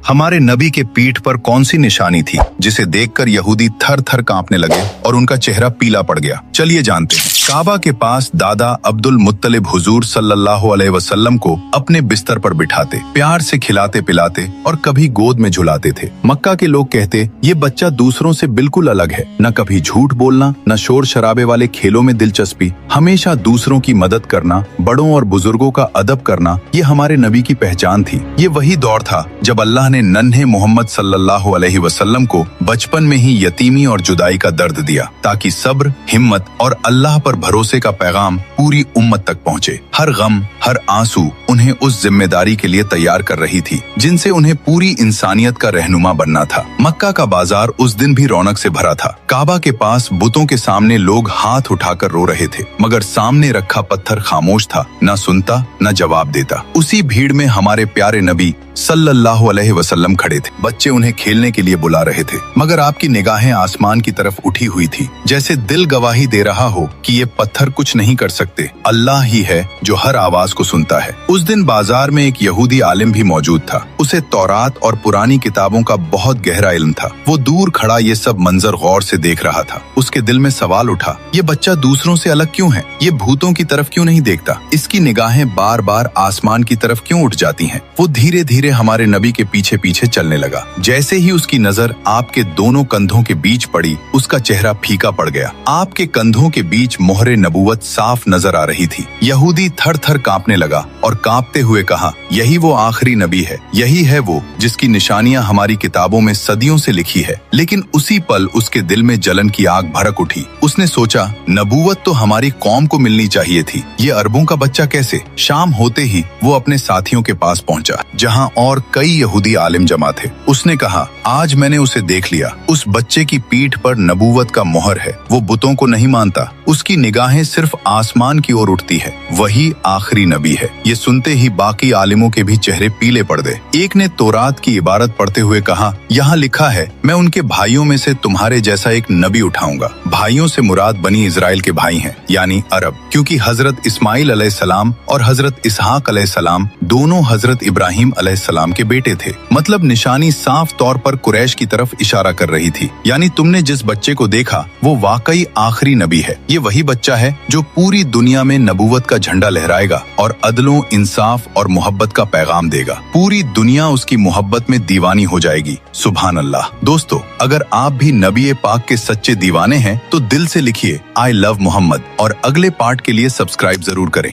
हमारे नबी के पीठ पर कौन सी निशानी थी जिसे देखकर यहूदी थर थर कांपने लगे और उनका चेहरा पीला पड़ गया? चलिए जानते हैं। काबा के पास दादा अब्दुल मुत्तलिब हुजूर सल्लल्लाहु अलैहि वसल्लम को अपने बिस्तर पर बिठाते, प्यार से खिलाते पिलाते और कभी गोद में झुलाते थे। मक्का के लोग कहते, ये बच्चा दूसरों से बिल्कुल अलग है, न कभी झूठ बोलना, न शोर शराबे वाले खेलों में दिलचस्पी, हमेशा दूसरों की मदद करना, बड़ों और बुजुर्गों का अदब करना, ये हमारे नबी की पहचान थी। ये वही दौर था जब अल्लाह ने नन्हे मोहम्मद सल्लल्लाहु अलैहि वसल्लम को बचपन में ही यतीमी और जुदाई का दर्द दिया, ताकि सब्र, हिम्मत और अल्लाह पर भरोसे का पैगाम पूरी उम्मत तक पहुंचे। हर गम, हर आंसू उन्हें उस जिम्मेदारी के लिए तैयार कर रही थी जिनसे उन्हें पूरी इंसानियत का रहनुमा बनना था। मक्का का बाजार उस दिन भी रौनक से भरा था। काबा के पास बुतों के सामने लोग हाथ उठाकर रो रहे थे, मगर सामने रखा पत्थर खामोश था, न सुनता न जवाब देता। उसी भीड़ में हमारे प्यारे नबी सल्लल्लाहु अलैहि वसल्लम खड़े थे। बच्चे उन्हें खेलने के लिए बुला रहे थे, मगर आपकी निगाहें आसमान की तरफ उठी हुई थी, जैसे दिल गवाही दे रहा हो कि ये पत्थर कुछ नहीं कर सकते, अल्लाह ही है जो हर आवाज को सुनता है। उस दिन बाजार में एक यहूदी आलिम भी मौजूद था। उसे तौरात और पुरानी किताबों का बहुत गहरा इल्म था। वो दूर खड़ा ये सब मंजर गौर से देख रहा था। उसके दिल में सवाल उठा, ये बच्चा दूसरों से अलग क्यों है? ये भूतों की तरफ क्यों नहीं देखता? इसकी निगाहें बार बार आसमान की तरफ क्यों उठ जाती हैं? वो धीरे धीरे हमारे नबी के पीछे पीछे चलने लगा। जैसे ही उसकी नजर आपके दोनों कंधों के बीच पड़ी, उसका चेहरा फीका पड़ गया। आपके कंधों के बीच मोहरे नबूवत साफ नजर आ रही थी। यहूदी थर थर कांपने लगा और कांपते हुए कहा, यही वो आखिरी नबी है, यही है वो जिसकी निशानियां हमारी किताबों में सदियों से लिखी है। लेकिन उसी पल उसके दिल में जलन की आग भड़क उठी। उसने सोचा, नबूवत तो हमारी कौम को मिलनी चाहिए थी, ये अरबों का बच्चा कैसे? शाम होते ही वो अपने साथियों के पास पहुंचा, जहां और कई यहूदी आलिम जमा थे। उसने कहा, आज मैंने उसे देख लिया। उस बच्चे की पीठ पर नबूवत का मोहर है। वो बुतों को नहीं मानता, उसकी निगाहें सिर्फ आसमान की ओर उठती है। वही आखिरी नबी है। ये सुनते ही बाकी आलिमों के भी चेहरे पीले पड़ गए। एक ने तौरात की इबारत पढ़ते हुए कहा, यहाँ लिखा है, मैं उनके भाइयों में से तुम्हारे जैसा एक नबी उठाऊंगा। भाइयों से मुराद बनी इजराइल के भाई हैं, यानी अरब, क्योंकि हजरत इस्माइल अलैहिस्सलाम और हजरत इसहाक अलैहिस्सलाम दोनों हजरत इब्राहिम अलैहिस्सलाम के बेटे थे। मतलब निशानी साफ तौर पर कुरैश की तरफ इशारा कर रही थी, यानी तुमने जिस बच्चे को देखा वो वाकई आखिरी नबी है। ये वही बच्चा है जो पूरी दुनिया में नबूवत का झंडा लहराएगा और अदलों, इंसाफ और मोहब्बत का पैगाम देगा। पूरी दुनिया उसकी मोहब्बत में दीवानी हो जाएगी। सुभान अल्लाह। दोस्तों, अगर आप भी नबी पाक के सच्चे दीवाने हैं तो दिल से लिखिए, आई लव मोहम्मद, और अगले पार्ट के लिए सब्सक्राइब जरूर करें।